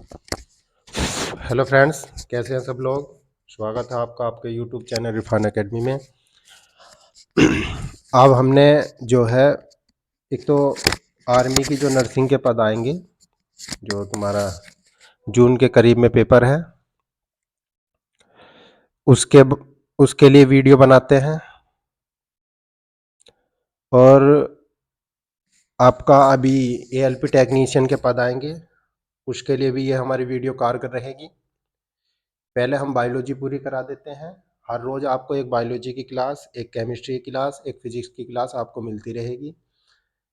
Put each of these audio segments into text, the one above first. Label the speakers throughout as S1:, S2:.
S1: Hello friends, कैसे हैं सब लोग। स्वागत है आपका आपके यूट्यूब चैनल इरफान एकेडमी में। अब हमने जो है एक तो आर्मी की जो नर्सिंग के पद आएंगे, जो तुम्हारा जून के करीब में पेपर है, उसके उसके लिए वीडियो बनाते हैं। और आपका अभी एएलपी टेक्नीशियन के पद आएंगे, उसके लिए भी ये हमारी वीडियो कारगर रहेगी। पहले हम बायोलॉजी पूरी करा देते हैं। हर रोज आपको एक बायोलॉजी की क्लास, एक केमिस्ट्री की क्लास, एक फिजिक्स की क्लास आपको मिलती रहेगी,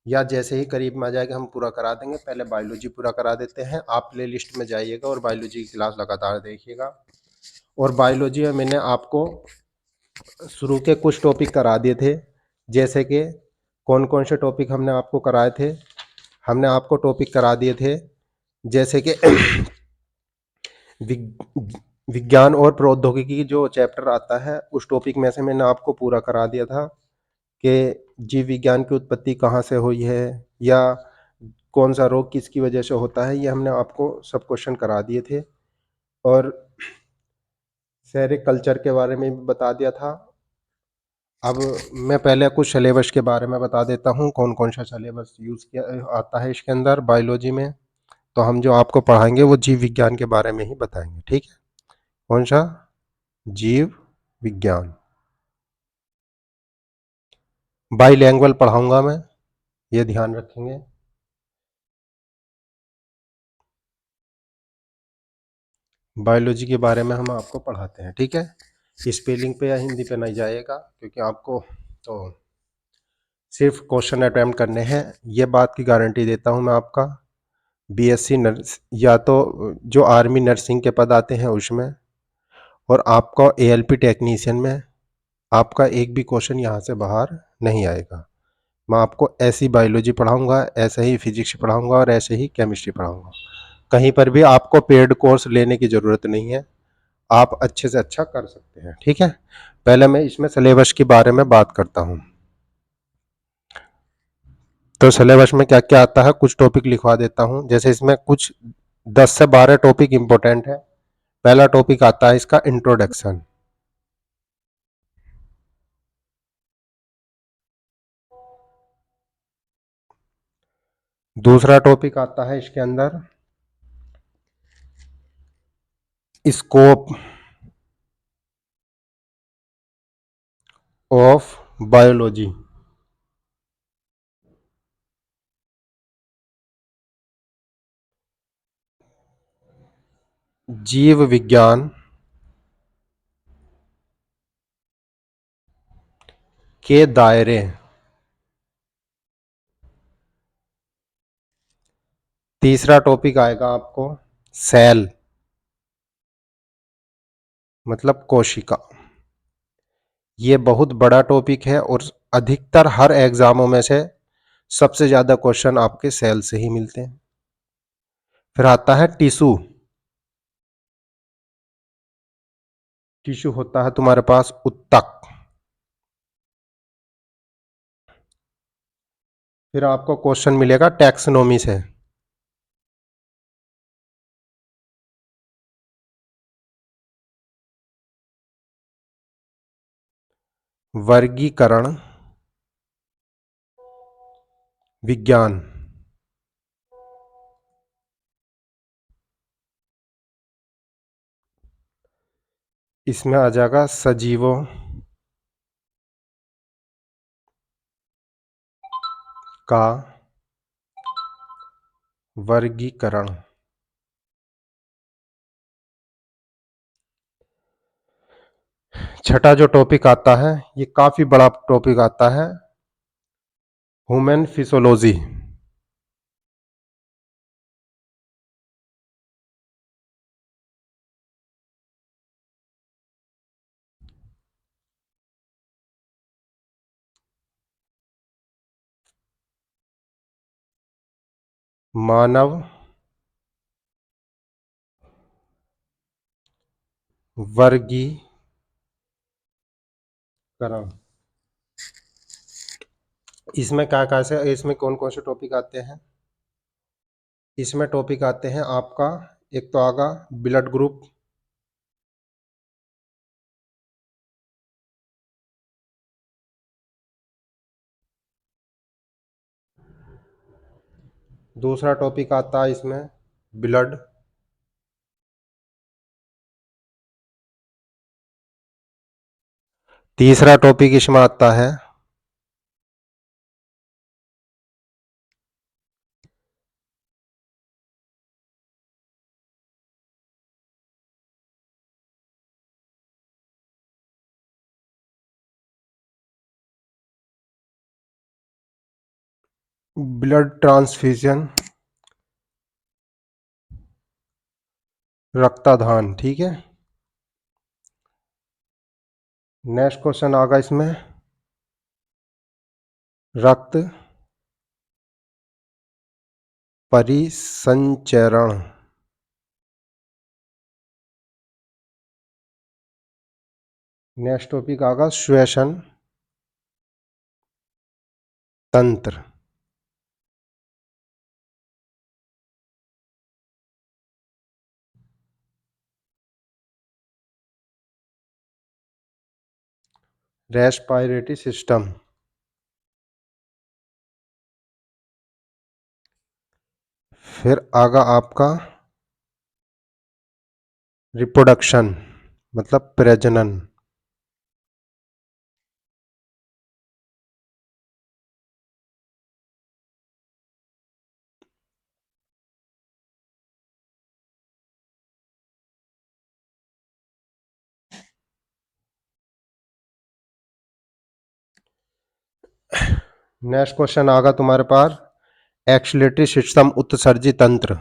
S1: या जैसे ही करीब में आ जाएगा हम पूरा करा देंगे। पहले बायोलॉजी पूरा करा देते हैं। आप प्ले लिस्ट में जाइएगा और बायोलॉजी की क्लास लगातार देखिएगा। और बायोलॉजी में मैंने आपको शुरू के कुछ टॉपिक करा दिए थे, जैसे कि कौन कौन से टॉपिक हमने आपको कराए थे। हमने आपको टॉपिक करा दिए थे जैसे कि विज्ञान और प्रौद्योगिकी जो चैप्टर आता है, उस टॉपिक में से मैंने आपको पूरा करा दिया था कि जीव विज्ञान की उत्पत्ति कहाँ से हुई है, या कौन सा रोग किसकी वजह से होता है। ये हमने आपको सब क्वेश्चन करा दिए थे। और सेरिकल्चर के बारे में भी बता दिया था। अब मैं पहले कुछ सिलेबस के बारे में बता देता हूँ, कौन कौन सा सिलेबस यूज़ किया आता है इसके अंदर बायोलॉजी में। तो हम जो आपको पढ़ाएंगे वो जीव विज्ञान के बारे में ही बताएंगे, ठीक है। कौन सा? जीव विज्ञान। बाईलैंग्वेज पढ़ाऊंगा मैं, ये ध्यान रखेंगे। बायोलॉजी के बारे में हम आपको पढ़ाते हैं, ठीक है। स्पेलिंग पे या हिंदी पे नहीं जाएगा, क्योंकि आपको तो सिर्फ क्वेश्चन अटेम्प्ट करने हैं, ये बात की गारंटी देता हूँ मैं आपका। बीएससी नर्स या तो जो आर्मी नर्सिंग के पद आते हैं उसमें, और आपका एएलपी टेक्नीशियन में आपका एक भी क्वेश्चन यहाँ से बाहर नहीं आएगा। मैं आपको ऐसी बायोलॉजी पढ़ाऊंगा, ऐसे ही फिजिक्स पढ़ाऊंगा और ऐसे ही केमिस्ट्री पढ़ाऊंगा। कहीं पर भी आपको पेड कोर्स लेने की ज़रूरत नहीं है, आप अच्छे से अच्छा कर सकते हैं, ठीक है। पहले मैं इसमें सिलेबस के बारे में बात करता हूँ। तो सिलेबस में क्या क्या आता है, कुछ टॉपिक लिखवा देता हूँ। जैसे इसमें कुछ 10 से 12 टॉपिक इंपॉर्टेंट है। पहला टॉपिक आता है इसका इंट्रोडक्शन। दूसरा टॉपिक आता है इसके अंदर स्कोप ऑफ बायोलॉजी। जीव विज्ञान के दायरे। तीसरा टॉपिक आएगा आपको सेल, मतलब कोशिका। ये बहुत बड़ा टॉपिक है और अधिकतर हर एग्जामों में से सबसे ज्यादा क्वेश्चन आपके सेल से ही मिलते हैं। फिर आता है टिश्यू। टिश्यू होता है तुम्हारे पास उत्तक। फिर आपको क्वेश्चन मिलेगा टैक्सोनॉमी से। वर्गीकरण विज्ञान। इसमें आ जाएगा सजीवों का वर्गीकरण। छठा जो टॉपिक आता है, ये काफी बड़ा टॉपिक आता है, ह्यूमन फिजियोलॉजी। मानव वर्गीकरण। इसमें क्या क्या से, इसमें कौन कौन से टॉपिक आते हैं। इसमें टॉपिक आते हैं आपका एक तो आगा ब्लड ग्रुप, दूसरा टॉपिक आता है इसमें ब्लड, तीसरा टॉपिक इसमें आता है ब्लड ट्रांसफ्यूजन, रक्तदान। ठीक है, नेक्स्ट क्वेश्चन आगा इसमें रक्त परिसंचरण। नेक्स्ट टॉपिक आगा श्वसन तंत्र। Respiratory system. फिर आगा आपका रिप्रोडक्शन मतलब प्रजनन। नेक्स्ट क्वेश्चन आगा तुम्हारे पास एक्सलेटरी सिस्टम उत्सर्जी तंत्र।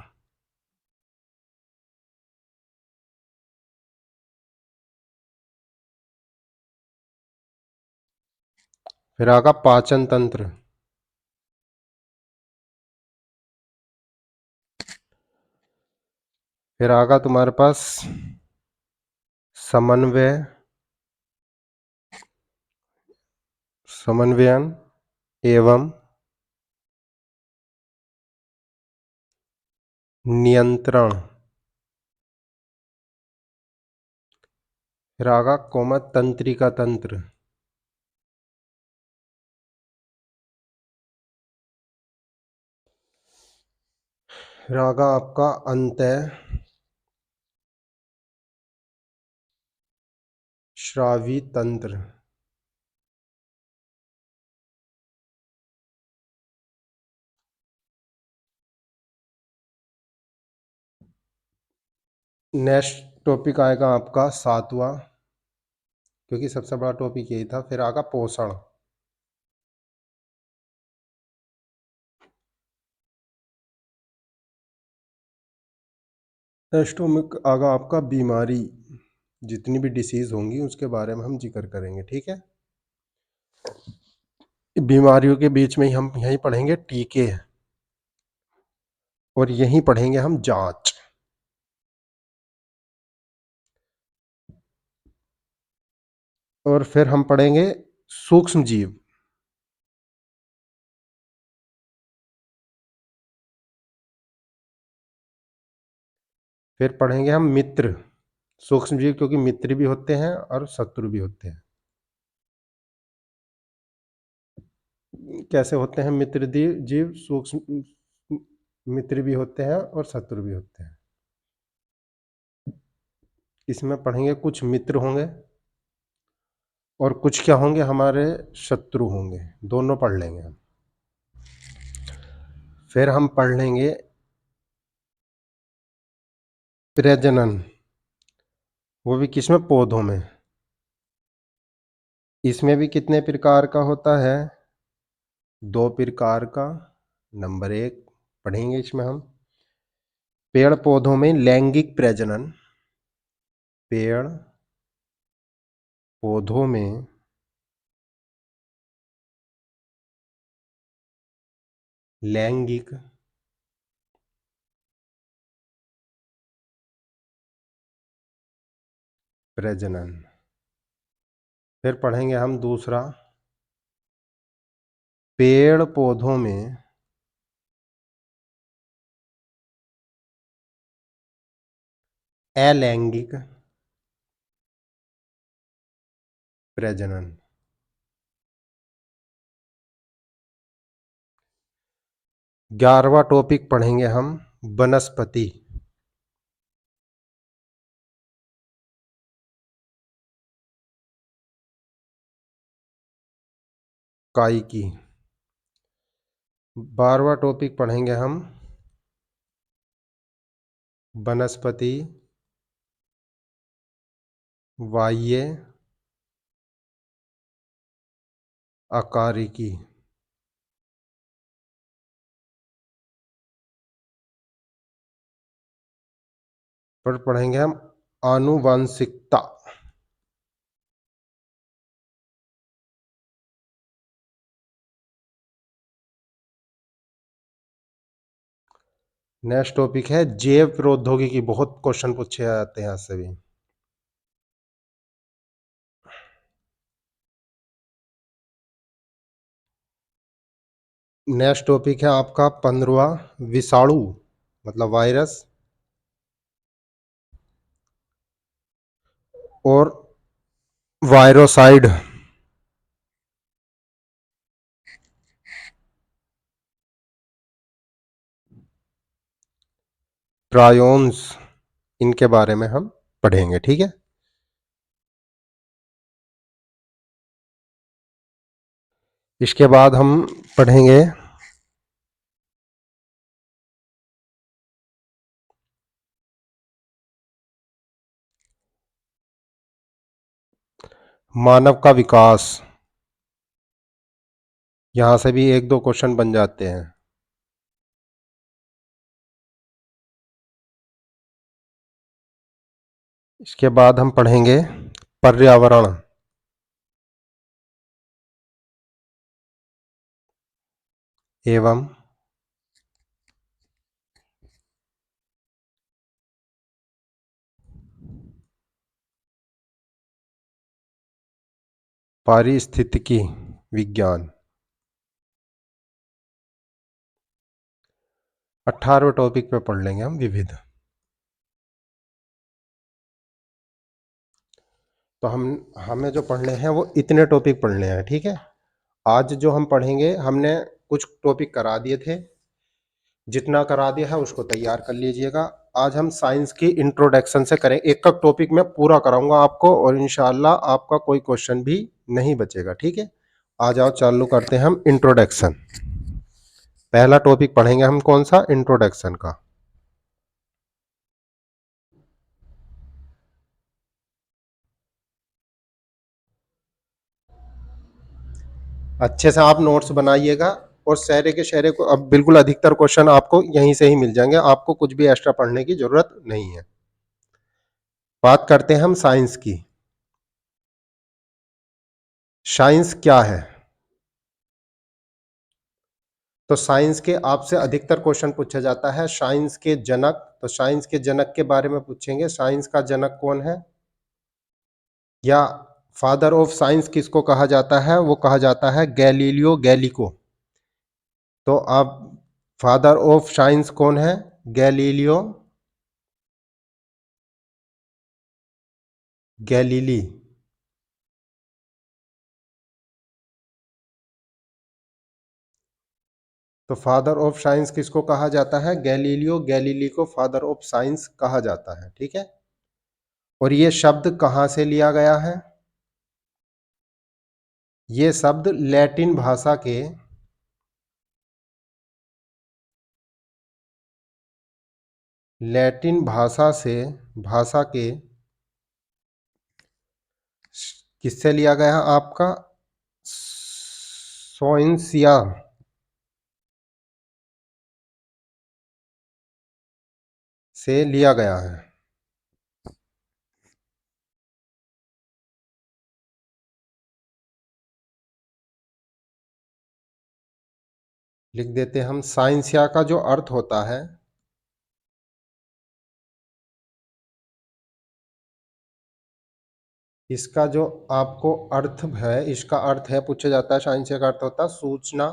S1: फिर आगा पाचन तंत्र। फिर आगा तुम्हारे पास समन्वय, समन्वयन एवं नियंत्रण। फिर आगा कोमल तंत्रिका तंत्र। फिर आगा आपका अंत श्रावी तंत्र। नेक्स्ट टॉपिक आएगा आपका सातवां, क्योंकि सबसे बड़ा टॉपिक यही था। फिर आगा पोषण। नेक्स्ट टॉपिक आगा आपका बीमारी, जितनी भी डिसीज होंगी उसके बारे में हम जिक्र करेंगे। ठीक है, बीमारियों के बीच में ही हम यही पढ़ेंगे टीके, और यही पढ़ेंगे हम जांच। और फिर हम पढ़ेंगे सूक्ष्म जीव। फिर पढ़ेंगे हम मित्र, सूक्ष्म जीव, क्योंकि मित्र भी होते हैं और शत्रु भी होते हैं। कैसे होते हैं मित्र जीव? सूक्ष्म मित्र भी होते हैं और शत्रु भी होते हैं। इसमें पढ़ेंगे कुछ मित्र होंगे और कुछ क्या होंगे, हमारे शत्रु होंगे, दोनों पढ़ लेंगे हम। फिर हम पढ़ लेंगे प्रजनन, वो भी किसमें? पौधों में। इसमें भी कितने प्रकार का होता है? 2 प्रकार का। नंबर 1 पढ़ेंगे इसमें हम पेड़ पौधों में लैंगिक प्रजनन। पेड़ पौधों में लैंगिक प्रजनन। फिर पढ़ेंगे हम दूसरा, पेड़ पौधों में अलैंगिक प्रजनन। 11वां टॉपिक पढ़ेंगे हम वनस्पति। काइकी। 12वां टॉपिक पढ़ेंगे हम वनस्पति बाह्य आकारिकी। पर पढ़ेंगे हम आनुवंशिकता। नेक्स्ट टॉपिक है जैव प्रौद्योगिकी। बहुत क्वेश्चन पूछे जाते हैं यहाँ से भी। नेक्स्ट टॉपिक है आपका 15वां विषाणु मतलब वायरस और वायरोसाइड। प्रायोन्स इनके बारे में हम पढ़ेंगे, ठीक है। इसके बाद हम पढ़ेंगे मानव का विकास। यहां से भी एक दो क्वेश्चन बन जाते हैं। इसके बाद हम पढ़ेंगे पर्यावरण एवं पारिस्थितिकी विज्ञान। 18वें टॉपिक पे पढ़ लेंगे हम विविध। तो हमें जो पढ़ने हैं वो इतने टॉपिक पढ़ने हैं, ठीक है। आज जो हम पढ़ेंगे हमने कुछ टॉपिक करा दिए थे, जितना करा दिया है उसको तैयार कर लीजिएगा। आज हम साइंस की इंट्रोडक्शन से करें, एक एक टॉपिक में पूरा कराऊंगा आपको और इंशाल्लाह आपका कोई क्वेश्चन भी नहीं बचेगा, ठीक है। आ जाओ चालू करते हैं हम इंट्रोडक्शन। पहला टॉपिक पढ़ेंगे हम कौन सा, इंट्रोडक्शन का। अच्छे से आप नोट्स बनाइएगा और शहरे के शहरे को अब बिल्कुल अधिकतर क्वेश्चन आपको यहीं से ही मिल जाएंगे, आपको कुछ भी एक्स्ट्रा पढ़ने की जरूरत नहीं है। बात करते हैं हम साइंस की। साइंस क्या है? तो साइंस के आपसे अधिकतर क्वेश्चन पूछा जाता है साइंस के जनक। तो साइंस के जनक के बारे में पूछेंगे, साइंस का जनक कौन है, या फादर ऑफ साइंस किसको कहा जाता है, वो कहा जाता है गैलीलियो गैलीको। तो आप फादर ऑफ साइंस कौन है, गैलीलियो गैलीली। तो फादर ऑफ साइंस किसको कहा जाता है, गैलीलियो गैलीली को फादर ऑफ साइंस कहा जाता है, ठीक है। और ये शब्द कहां से लिया गया है, ये शब्द लैटिन भाषा के लैटिन भाषा के किससे लिया गया है आपका, सोइंसिया से लिया गया है। लिख देते हम साइंसिया का जो अर्थ होता है, इसका जो आपको अर्थ है, इसका अर्थ है पूछा जाता है, साइंसिया का अर्थ होता है सूचना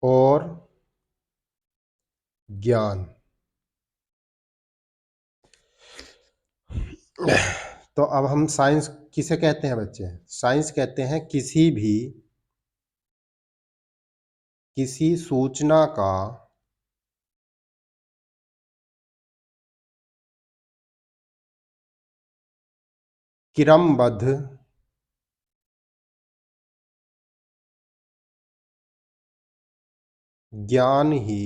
S1: और ज्ञान। तो अब हम साइंस किसे कहते हैं बच्चे? साइंस कहते हैं किसी सूचना का क्रमबद्ध ज्ञान ही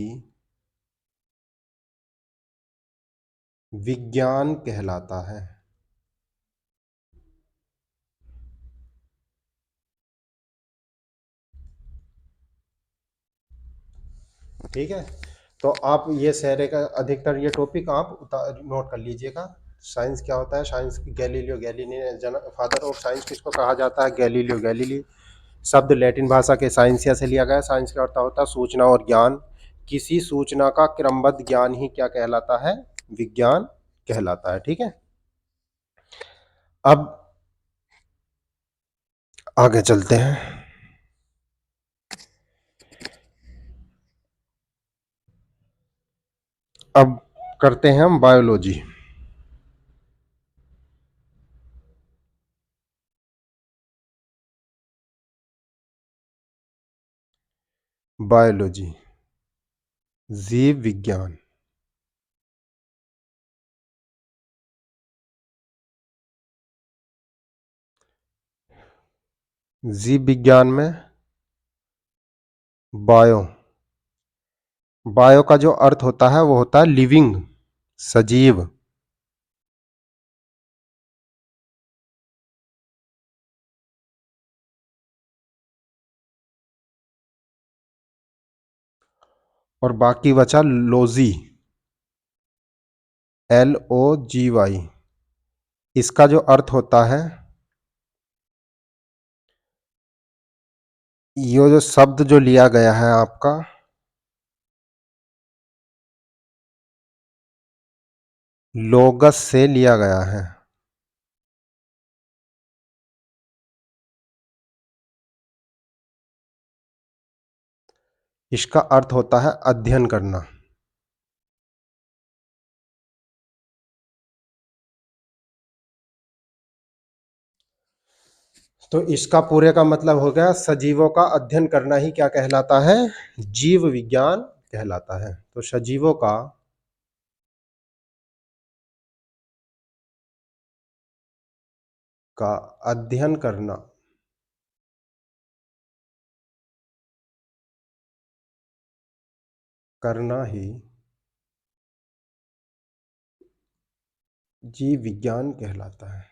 S1: विज्ञान कहलाता है। ठीक है, तो आप ये सारे का अधिकतर ये टॉपिक आप नोट कर लीजिएगा। साइंस क्या होता है? साइंस गैलीलियो गैलीली ने फादर ऑफ साइंस किसको कहा जाता है? Galileo Galilei. शब्द लैटिन भाषा के साइंसिया से लिया गया है। साइंस का अर्थ होता है सूचना और ज्ञान। किसी सूचना का क्रमबद्ध ज्ञान ही क्या कहलाता है? विज्ञान कहलाता है। ठीक है, अब आगे चलते हैं। अब करते हैं हम बायोलॉजी। बायोलॉजी, जीव विज्ञान। जीव विज्ञान में बायो, बायो का जो अर्थ होता है वो होता है लिविंग, सजीव। और बाकी बचा लोजी, LOGY। इसका जो अर्थ होता है, ये जो शब्द जो लिया गया है आपका, लोगस से लिया गया है। इसका अर्थ होता है अध्ययन करना। तो इसका पूरे का मतलब हो गया सजीवों का अध्ययन करना ही क्या कहलाता है? जीव विज्ञान कहलाता है। तो सजीवों का अध्ययन करना ही जीव विज्ञान कहलाता है।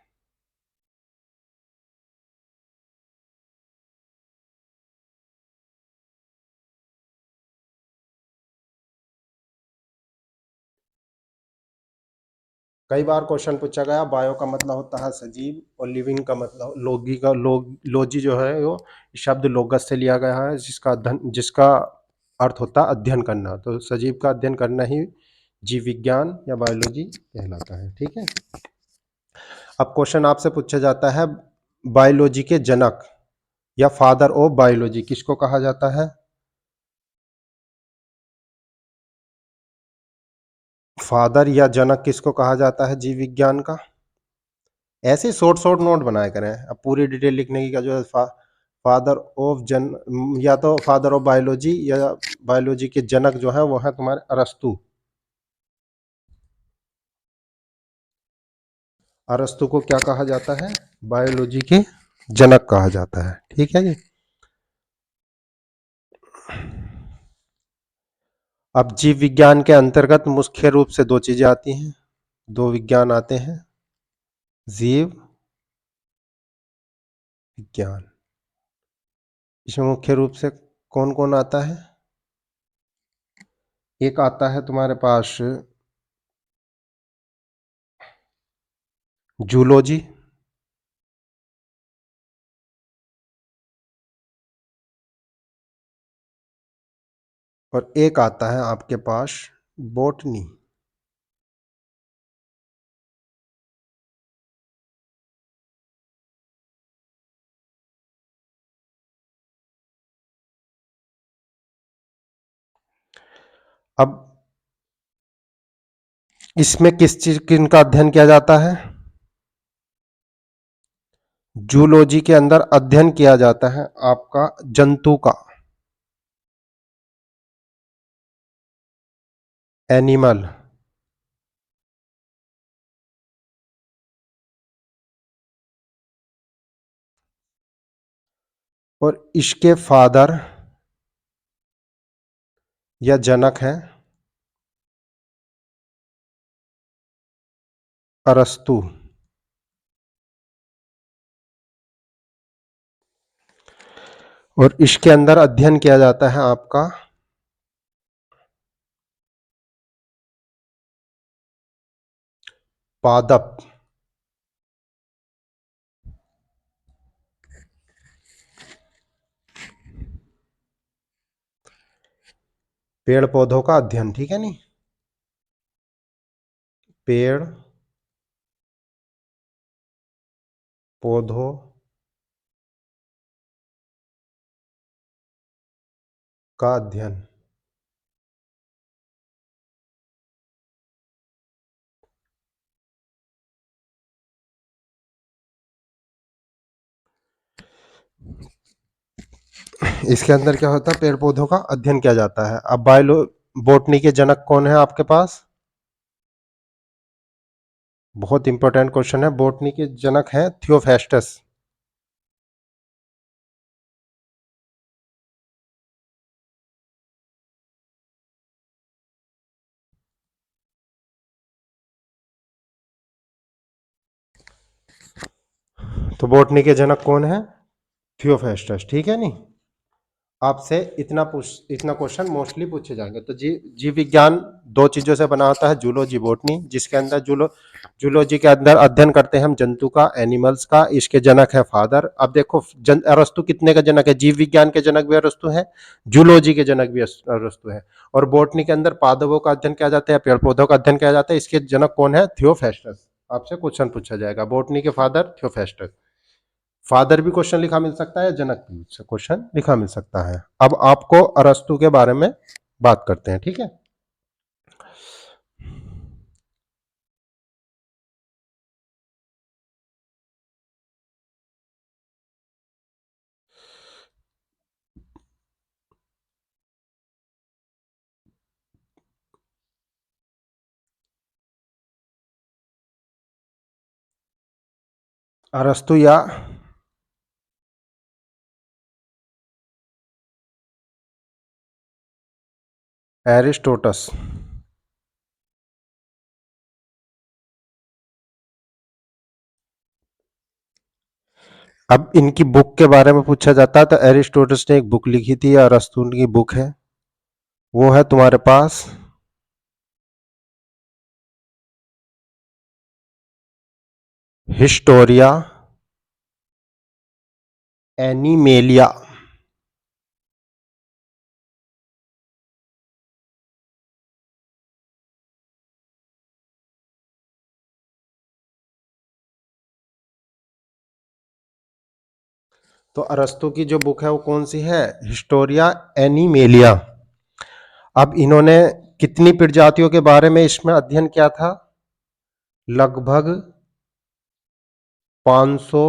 S1: कई बार क्वेश्चन पूछा गया, बायो का मतलब होता है सजीव और लिविंग का मतलब लोजी जो है वो शब्द लोगस से लिया गया है, जिसका अर्थ होता है अध्ययन करना। तो सजीव का अध्ययन करना ही जीव विज्ञान या बायोलॉजी कहलाता है। ठीक है, अब क्वेश्चन आपसे पूछा जाता है, बायोलॉजी के जनक या फादर ऑफ बायोलॉजी किसको कहा जाता है? फादर या जनक किसको कहा जाता है जीव विज्ञान का? ऐसे शॉर्ट शॉर्ट नोट बनाया करें, अब पूरी डिटेल लिखने की का जो है फादर ऑफ या तो फादर ऑफ बायोलॉजी या बायोलॉजी के जनक जो है वो है तुम्हारे अरस्तु। अरस्तु को क्या कहा जाता है? बायोलॉजी के जनक कहा जाता है। ठीक है जी। अब जीव विज्ञान के अंतर्गत मुख्य रूप से दो चीजें आती हैं, दो विज्ञान आते हैं, जीव विज्ञान। इसमें मुख्य रूप से कौन कौन आता है? एक आता है तुम्हारे पास जूलॉजी, और एक आता है आपके पास बॉटनी। अब इसमें किस चीज किनका अध्ययन किया जाता है? जूलॉजी के अंदर अध्ययन किया जाता है आपका जंतु का, एनिमल। और इसके फादर या जनक हैं अरस्तु। और इसके अंदर अध्ययन किया जाता है आपका पादप। पेड़ पौधों का अध्ययन, ठीक है नहीं? पेड़ पौधों का अध्ययन। इसके अंदर क्या होता है? पेड़ पौधों का अध्ययन किया जाता है। अब बोटनी के जनक कौन है आपके पास? बहुत इंपॉर्टेंट क्वेश्चन है। बोटनी के जनक है थियोफेस्टस। तो बोटनी के जनक कौन है? थियोफेस्टस, ठीक है नहीं? आपसे इतना क्वेश्चन मोस्टली पूछे जाएंगे। तो जीव विज्ञान दो चीजों से बना होता है, जूलॉजी बॉटनी, जिसके अंदर जूलॉजी के अंदर अध्ययन करते हैं हम जंतु का, एनिमल्स का। इसके जनक है फादर। अब देखो अरस्तु कितने का जनक है? जीव विज्ञान के जनक भी अरस्तु है, जूलॉजी के जनक भी अरस्तु है। और बॉटनी के अंदर पादपों का अध्ययन किया जाता है, पेड़ पौधों का अध्ययन किया जाता है। इसके जनक कौन है? थियोफेस्टस। आपसे क्वेश्चन पूछा जाएगा, बॉटनी के फादर थियोफेस्टस। फादर भी क्वेश्चन लिखा मिल सकता है, जनक भी क्वेश्चन लिखा मिल सकता है। अब आपको अरस्तु के बारे में बात करते हैं, ठीक है? अरस्तु या एरिस्टोटस। अब इनकी बुक के बारे में पूछा जाता है तो एरिस्टोटस ने एक बुक लिखी थी, अरस्तु की बुक है, वो है तुम्हारे पास हिस्टोरिया एनिमेलिया। तो अरस्तु की जो बुक है वो कौन सी है? Historia animalia. अब इन्होंने कितनी प्रजातियों के बारे में इसमें अध्ययन किया था? लगभग 500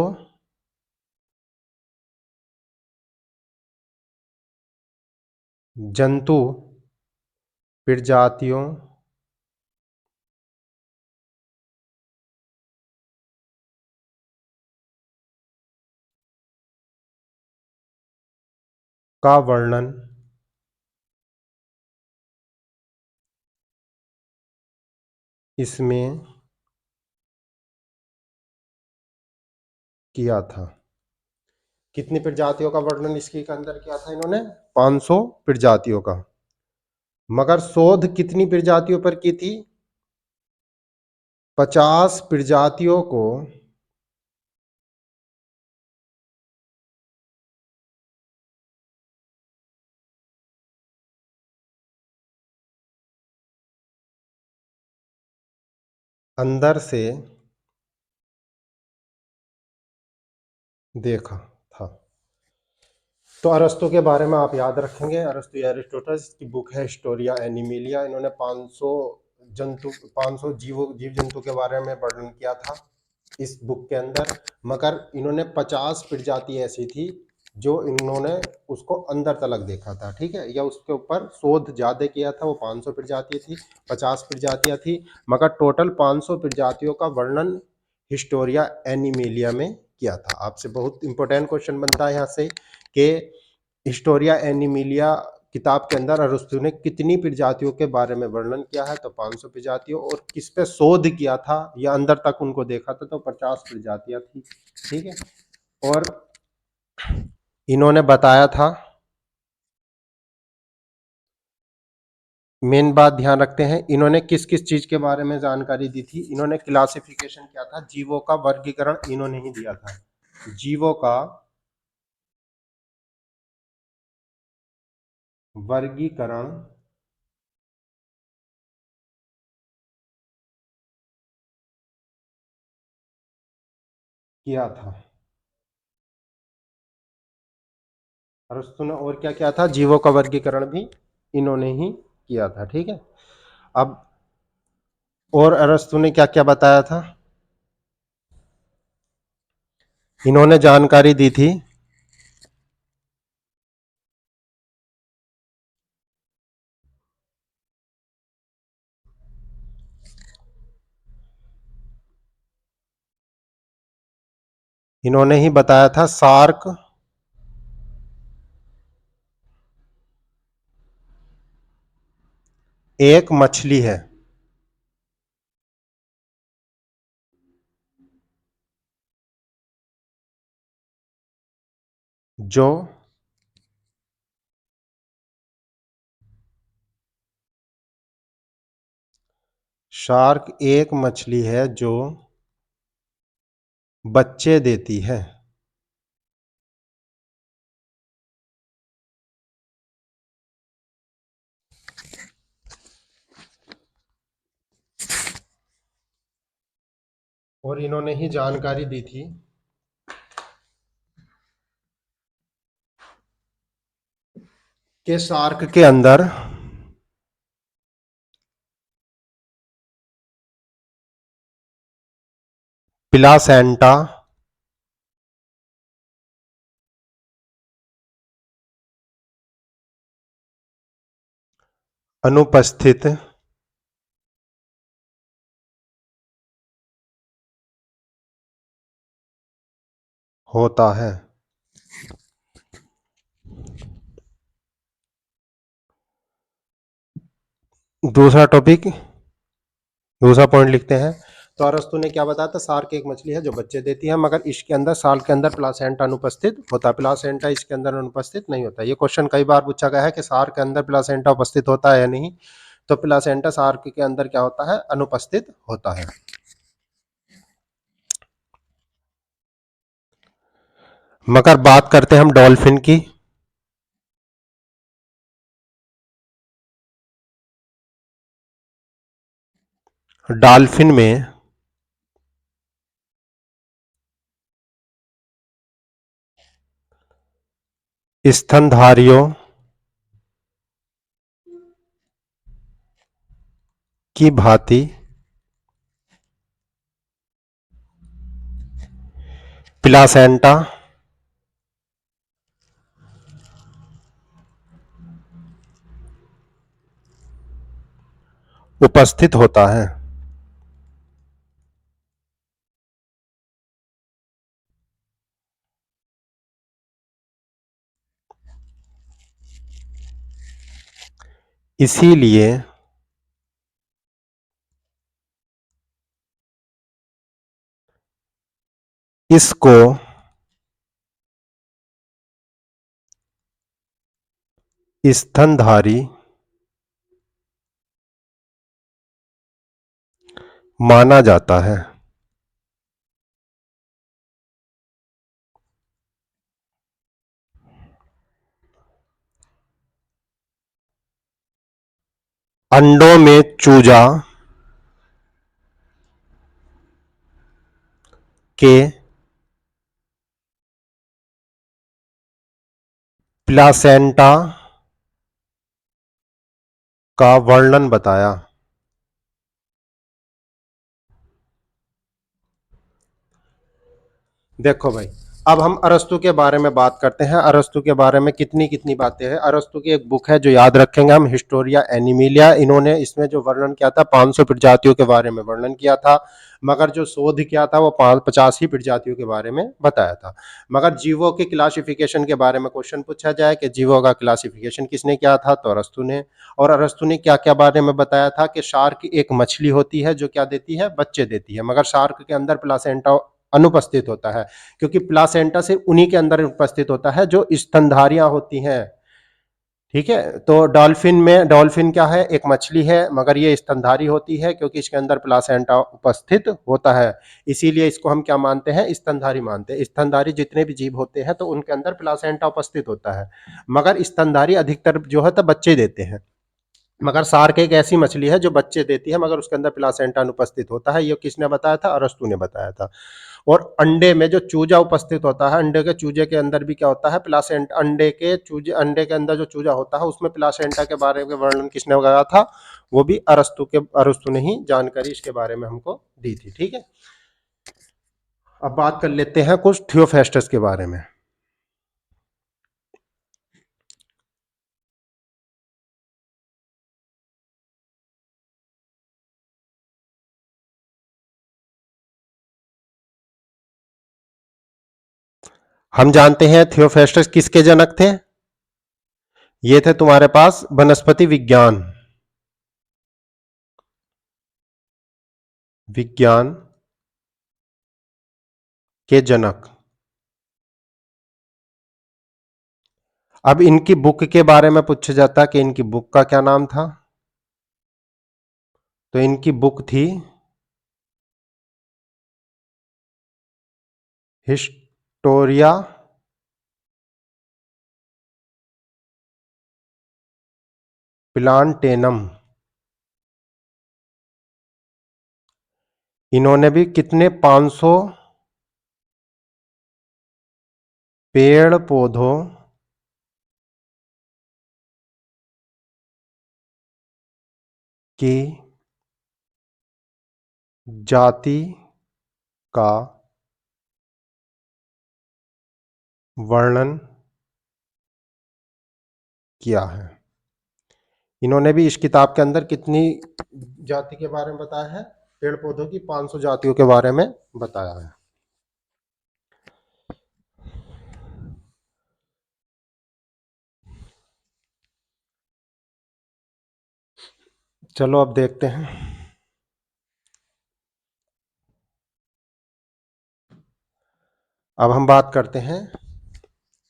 S1: जंतु प्रजातियों का वर्णन इसमें किया था। कितनी प्रजातियों का वर्णन इसके अंदर किया था इन्होंने? 500 प्रजातियों का। मगर शोध कितनी प्रजातियों पर की थी? 50 प्रजातियों को अंदर से देखा था। तो अरस्तु के बारे में आप याद रखेंगे, अरस्तु एरिस्टोटस की बुक है हिस्टोरिया एनिमिलिया। इन्होंने 500 जंतु 500 जीव जंतु के बारे में वर्णन किया था इस बुक के अंदर, मगर इन्होंने 50 प्रजाति ऐसी थी जो इन्होंने उसको अंदर तलक देखा था, ठीक है, या उसके ऊपर शोध ज्यादा किया था। वो 500 प्रजातियां थी, 50 प्रजातियां थी, मगर टोटल 500 प्रजातियों का वर्णन हिस्टोरिया एनिमेलिया में किया था। आपसे बहुत इंपॉर्टेंट क्वेश्चन बनता है यहाँ से कि हिस्टोरिया एनिमेलिया किताब के अंदर अरस्तु ने कितनी प्रजातियों के बारे में वर्णन किया है, तो 500 प्रजातियों, और किस पे शोध किया था या अंदर तक उनको देखा था, तो 50 प्रजातियां थी, ठीक है। और इन्होंने बताया था, मेन बात ध्यान रखते हैं, इन्होंने किस किस चीज के बारे में जानकारी दी थी। इन्होंने क्लासिफिकेशन किया था, जीवों का वर्गीकरण इन्होंने ही दिया था, जीवों का वर्गीकरण किया था अरस्तु ने। और क्या किया था, जीवों का वर्गीकरण भी इन्होंने ही किया था, ठीक है। अब और अरस्तु ने क्या क्या बताया था, इन्होंने जानकारी दी थी इन्होंने ही बताया था शार्क एक मछली है जो शार्क एक मछली है जो बच्चे देती है। और इन्होंने ही जानकारी दी थी कि शार्क के अंदर प्लासेंटा अनुपस्थित होता है। दूसरा टॉपिक, दूसरा पॉइंट लिखते हैं। तो अरस्तु ने क्या बताया था, शार्क एक मछली है जो बच्चे देती है, मगर इसके अंदर, साल के अंदर प्लासेंटा अनुपस्थित होता है। प्लासेंटा इसके अंदर अनुपस्थित नहीं होता। ये क्वेश्चन कई बार पूछा गया है कि शार्क के अंदर प्लासेंटा उपस्थित होता है या नहीं, तो प्लासेंटा शार्क के अंदर क्या होता है, अनुपस्थित होता है। मगर बात करते हैं हम डॉल्फिन की। डॉल्फिन में स्तनधारियों की भांति प्लासेंटा उपस्थित होता है। इसीलिए इसको स्तनधारी माना जाता है। अंडों में चूजा के प्लासेंटा का वर्णन बताया। देखो भाई, अब हम अरस्तु के बारे में बात करते हैं। अरस्तु के बारे में कितनी कितनी बातें हैं। अरस्तु की एक बुक है जो याद रखेंगे हम, हिस्टोरिया एनिमिलिया। इन्होंने इसमें जो वर्णन किया था 500 प्रजातियों के बारे में वर्णन किया था, मगर जो शोध किया था वो 50 ही प्रजातियों के बारे में बताया था। मगर जीवों के क्लासिफिकेशन के बारे में क्वेश्चन पूछा जाए कि जीवों का क्लासिफिकेशन किसने किया था, तो अरस्तु ने। और अरस्तु ने क्या क्या बारे में बताया था कि शार्क एक मछली होती है जो क्या देती है, बच्चे देती है, मगर शार्क के अंदर प्लासेंटा अनुपस्थित होता है, क्योंकि प्लासेंटा सिर्फ उन्हीं के अंदर उपस्थित होता है जो स्तनधारियां होती हैं। ठीक है, तो डॉल्फिन क्या है, एक मछली है, मगर ये स्तनधारी होती है क्योंकि इसके अंदर प्लासेंटा उपस्थित होता है। इसीलिए इसको हम क्या मानते हैं, स्तनधारी मानते हैं। स्तनधारी जितने भी जीव होते हैं तो उनके अंदर प्लासेंटा उपस्थित होता है, मगर स्तनधारी अधिकतर जो है तो बच्चे देते हैं। मगर शार्क एक ऐसी मछली है जो बच्चे देती है, मगर उसके अंदर प्लासेंटा अनुपस्थित होता है। ये किसने बताया था, अरस्तु ने बताया था। और अंडे में जो चूजा उपस्थित होता है, अंडे के चूजे के अंदर भी क्या होता है, प्लासेंटा। अंडे के अंदर जो चूजा होता है उसमें प्लासेंटा के बारे में वर्णन किसने लगाया था, वो भी अरस्तु ने ही जानकारी इसके बारे में हमको दी थी। ठीक है, अब बात कर लेते हैं कुछ थियोफेस्टस के बारे में। हम जानते हैं थियोफेस्टस किसके जनक थे। ये थे तुम्हारे पास वनस्पति विज्ञान विज्ञान के जनक। अब इनकी बुक के बारे में पूछा जाता है कि इनकी बुक का क्या नाम था, तो इनकी बुक थी हिस्टोरिया प्लांटेनम। इन्होंने भी कितने 500 पेड़ पौधों की जाति का वर्णन किया है। इन्होंने भी इस किताब के अंदर कितनी जाति के बारे में बताया है, पेड़ पौधों की 500 जातियों के बारे में बताया है। चलो अब देखते हैं। अब हम बात करते हैं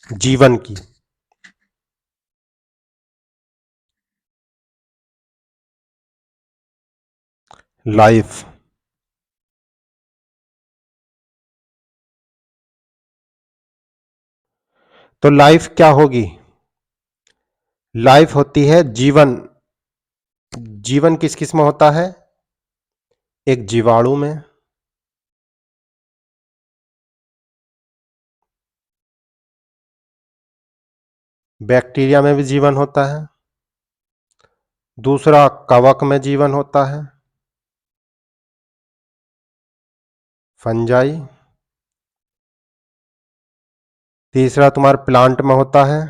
S1: जीवन की। लाइफ। तो लाइफ क्या होगी, लाइफ होती है जीवन। जीवन किस किस में होता है, एक जीवाणु में, बैक्टीरिया में भी जीवन होता है, दूसरा कवक में जीवन होता है, फंजाई, तीसरा तुम्हारे प्लांट में होता है,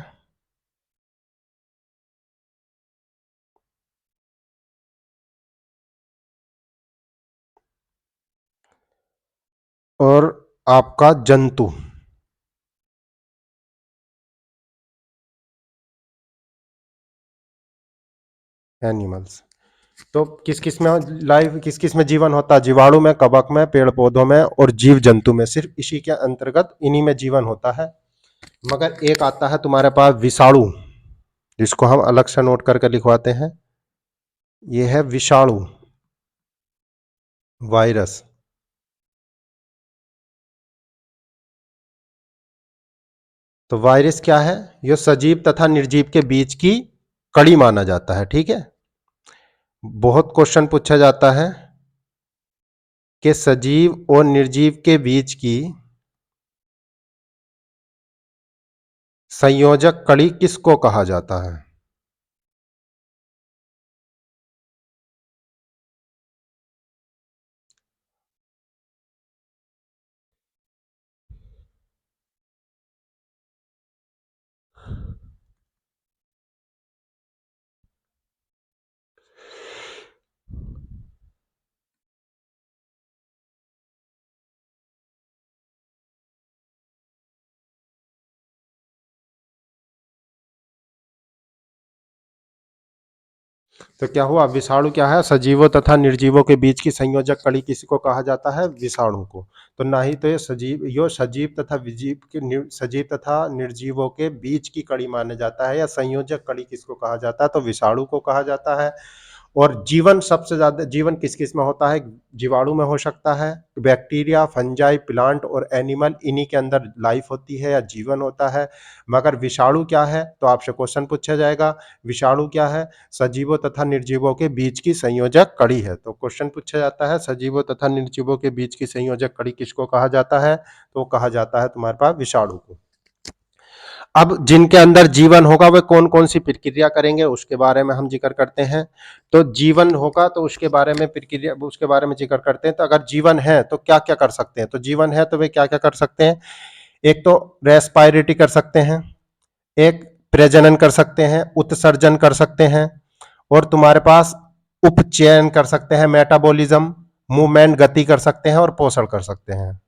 S1: और आपका जंतु, एनिमल्स। तो किस किस में लाइफ, किस किस में जीवन होता है, जीवाणु में, कवक में, पेड़ पौधों में और जीव जंतु में। सिर्फ इसी के अंतर्गत इन्हीं में जीवन होता है। मगर एक आता है तुम्हारे पास विषाणु, जिसको हम अलग से नोट करके लिखवाते हैं। ये है विषाणु, वायरस। तो वायरस क्या है, यह सजीव तथा निर्जीव के बीच की कड़ी माना जाता है। ठीक है, बहुत क्वेश्चन पूछा जाता है कि सजीव और निर्जीव के बीच की संयोजक कड़ी किसको कहा जाता है। तो क्या हुआ, विषाणु क्या है, सजीवों तथा निर्जीवों के बीच की संयोजक कड़ी किसको कहा जाता है, विषाणु को। तो ना ही तो ये सजीव, यो सजीव तथा विजीव के सजीव तथा निर्जीवों के बीच की कड़ी माना जाता है, या संयोजक कड़ी किसको कहा जाता है, तो विषाणु को कहा जाता है। और जीवन सबसे ज्यादा जीवन किस किस में होता है, जीवाणु में हो सकता है, बैक्टीरिया, फंजाई, प्लांट और एनिमल, इन्हीं के अंदर लाइफ होती है या जीवन होता है। मगर विषाणु क्या है, तो आपसे क्वेश्चन पूछा जाएगा, विषाणु क्या है, सजीवों तथा निर्जीवों के बीच की संयोजक कड़ी है। तो क्वेश्चन पूछा जाता है, सजीवों तथा निर्जीवों के बीच की संयोजक कड़ी किसको कहा जाता है, तो कहा जाता है तुम्हारे पास विषाणु को। अब जिनके अंदर जीवन होगा वे कौन कौन सी प्रक्रिया करेंगे उसके बारे में हम जिक्र करते हैं। तो जीवन होगा तो उसके बारे में प्रक्रिया, उसके बारे में जिक्र करते हैं। तो अगर जीवन है तो क्या क्या कर सकते हैं, तो जीवन है तो वे क्या क्या कर सकते हैं, एक तो रेस्पायरेटरी कर सकते हैं, एक प्रजनन कर सकते हैं, उत्सर्जन कर सकते हैं, और तुम्हारे पास उपचयन कर सकते हैं, मेटाबॉलिज्म, मूवमेंट, गति कर सकते हैं, और पोषण कर सकते हैं।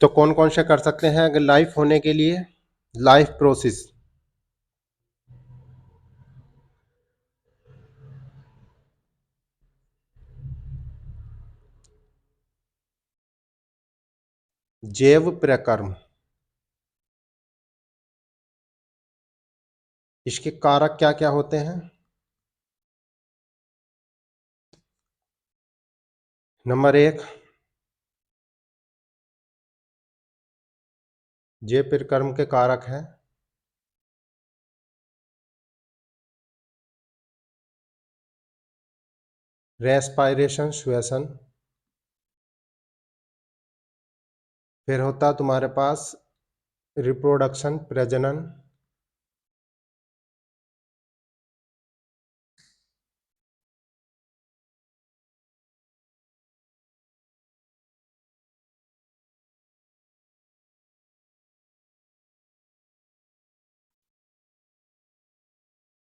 S1: तो कौन कौन से कर सकते हैं अगर लाइफ होने के लिए, लाइफ प्रोसेस, जैव प्रकर्म, इसके कारक क्या क्या होते हैं। नंबर एक, जैव प्रकर्म के कारक हैं रेस्पायरेशन, श्वसन, फिर होता तुम्हारे पास रिप्रोडक्शन, प्रजनन,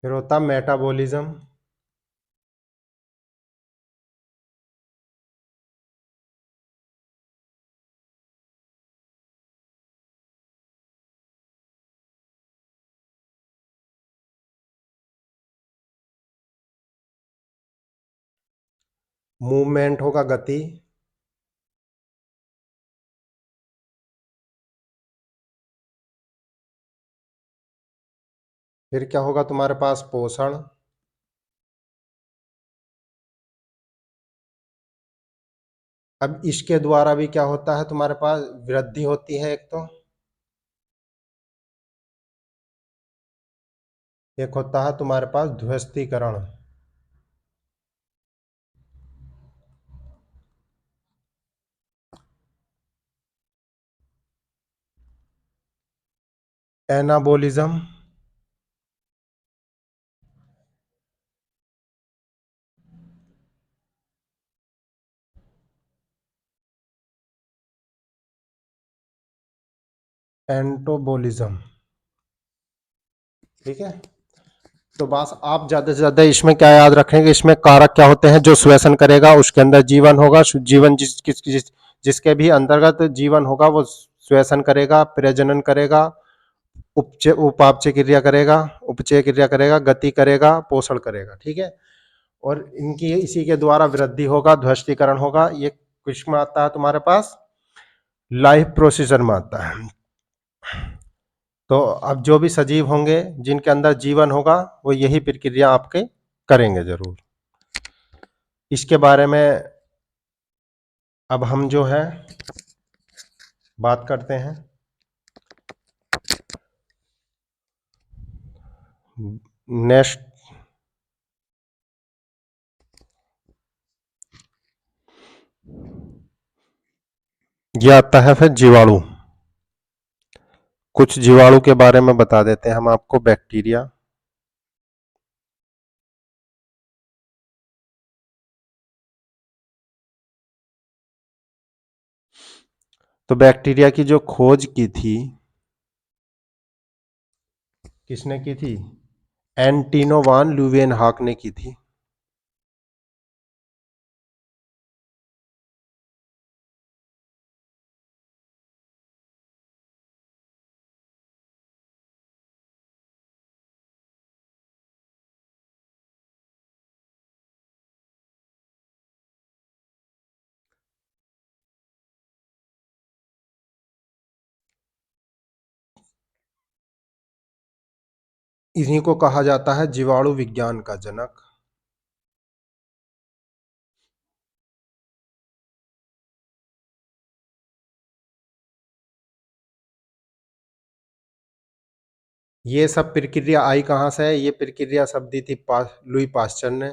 S1: फिर होता मेटाबॉलिज्म, मूवमेंट होगा, गति, फिर क्या होगा तुम्हारे पास, पोषण, अब इसके द्वारा भी क्या होता है तुम्हारे पास, वृद्धि होती है एक तो, एक होता है तुम्हारे पास ध्वस्तीकरण, एनाबोलिज्म, एंटोबोलिज्म। ठीक है, तो बस आप ज्यादा से ज्यादा इसमें क्या याद रखेंगे, इसमें कारक क्या होते हैं, जो श्वसन करेगा उसके अंदर जीवन होगा, जीवन जिसके भी अंतर्गत जीवन होगा वो श्वसन करेगा, प्रजनन करेगा, उपापचय क्रिया करेगा, उपचय क्रिया करेगा, गति करेगा, पोषण करेगा। ठीक है, और इनकी इसी के द्वारा वृद्धि होगा, ध्वस्तीकरण होगा। ये किस में आता है तुम्हारे पास, लाइफ प्रोसीजर में आता है। तो अब जो भी सजीव होंगे जिनके अंदर जीवन होगा वो यही प्रक्रिया आपके करेंगे जरूर। इसके बारे में अब हम जो है बात करते हैं। नेक्स्ट ये आता है फिर जीवाणु। कुछ जीवाणु के बारे में बता देते हैं हम आपको। बैक्टीरिया, तो बैक्टीरिया की जो खोज की थी, किसने की थी, एंटीनो वान ल्यूवेनहॉक ने की थी। इन्हीं को कहा जाता है जीवाणु विज्ञान का जनक। ये सब प्रक्रिया आई कहाँ से है? ये प्रक्रिया सब दी थी लुई पास्चर ने।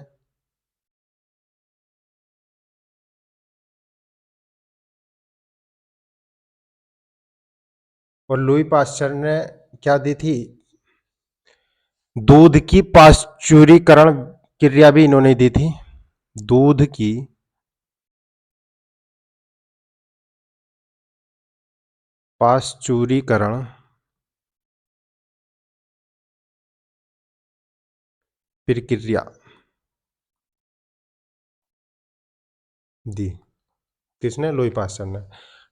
S1: और लुई पास्चर ने क्या दी थी? दूध की पाश्चुरीकरण क्रिया भी इन्होंने दी थी। दूध की पाश्चुरीकरण प्रक्रिया दी। किसने? लुई पास्चर ने।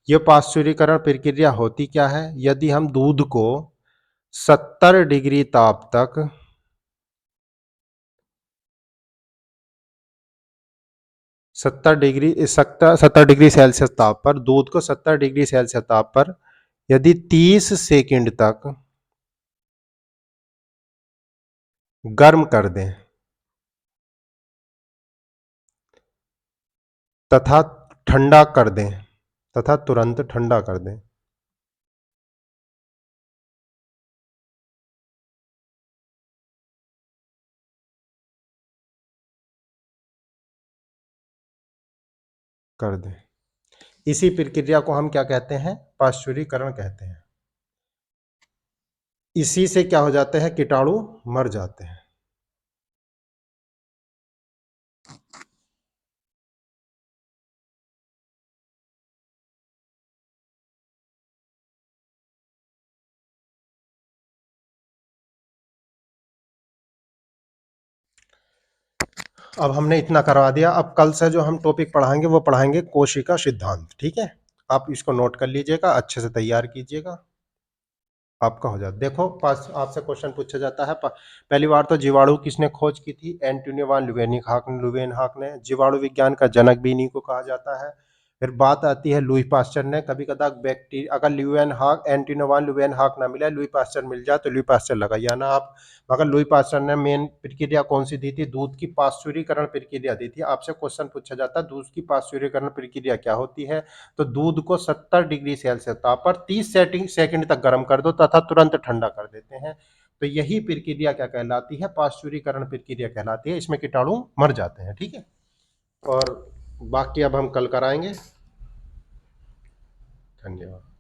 S1: यह पाश्चुरीकरण प्रक्रिया होती क्या है? यदि हम दूध को 70 डिग्री ताप तक 70 डिग्री सेल्सियस ताप पर, दूध को 70 डिग्री सेल्सियस ताप पर यदि 30 सेकंड तक गर्म कर दें तथा ठंडा कर दें, तथा तुरंत ठंडा कर दें, कर दें, इसी प्रक्रिया को हम क्या कहते हैं? पाश्चुरीकरण कहते हैं। इसी से क्या हो जाते हैं? कीटाणु मर जाते हैं। अब हमने इतना करवा दिया। अब कल से जो हम टॉपिक पढ़ाएंगे वो पढ़ाएंगे कोशिका सिद्धांत। ठीक है, आप इसको नोट कर लीजिएगा, अच्छे से तैयार कीजिएगा, आपका हो जाता। देखो पास आपसे क्वेश्चन पूछा जाता है, पहली बार तो जीवाणु किसने खोज की थी? एंटोनियो वान लुवेनहाक ने। जीवाणु विज्ञान का जनक भी इन्हीं को कहा जाता है। फिर बात आती है लुई पास्चर ने। कभी कदा बैक्टीरिया अगर ल्यूवेनहाक एंटोनियो वान लुवेनहाक ना मिला, लुई पास्चर मिल जाए तो लुई पास्चर लगाइए ना आप। मगर लुई पास्चर ने मेन प्रक्रिया कौन सी दी थी? दूध की पाश्चुरीकरण प्रक्रिया दी थी। आपसे क्वेश्चन पूछा जाता है दूध की पाश्चुरीकरण प्रक्रिया क्या होती है? तो दूध को 70 डिग्री सेल्सियस ताप पर 30 सेकंड तक गर्म कर दो तथा तुरंत ठंडा कर देते हैं। तो यही प्रक्रिया क्या कहलाती है? पाश्चुरीकरण प्रक्रिया कहलाती है। इसमें कीटाणु मर जाते हैं। ठीक है, और बाकी अब हम कल कराएंगे। धन्यवाद।